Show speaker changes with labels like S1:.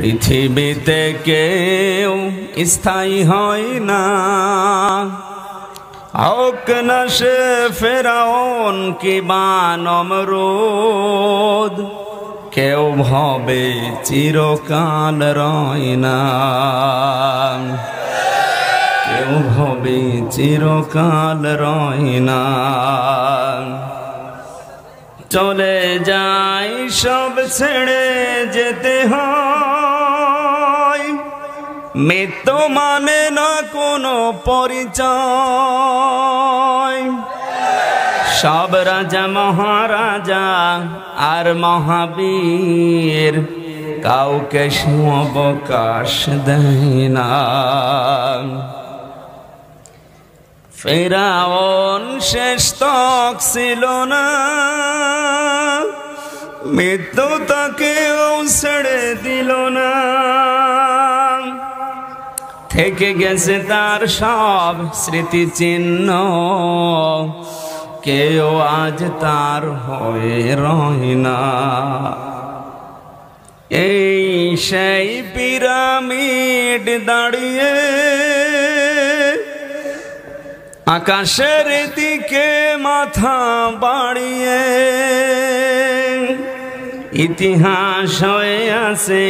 S1: পৃথিবীতে কেউ স্থায়ী হয় না, হোক না সে ফেরাউন কিবা নমরুদ, কেউ ভবে চিরকাল রয় না, কেউ ভবে চিরকাল রয় না। চলে যাই সব ছেড়ে যেতে হয়, মৃত্যু মানে না কোনো পরিচয়। সব রাজা মহারাজা আর মহাবীর কাউকে অবকাশ দেয় না। ফেরাউন শেষ তক ছিল না, মৃত্যু তাকেও ছেড়ে দিল না। থেকে গেছে তার সব স্মৃতিচিহ্ন, কেউ আজ তার হয়ে রয় না। এই সেই পিরামিড দাঁড়িয়ে আকাশের দিকে মাথা বাড়িয়ে, ইতিহাস হয়ে আছে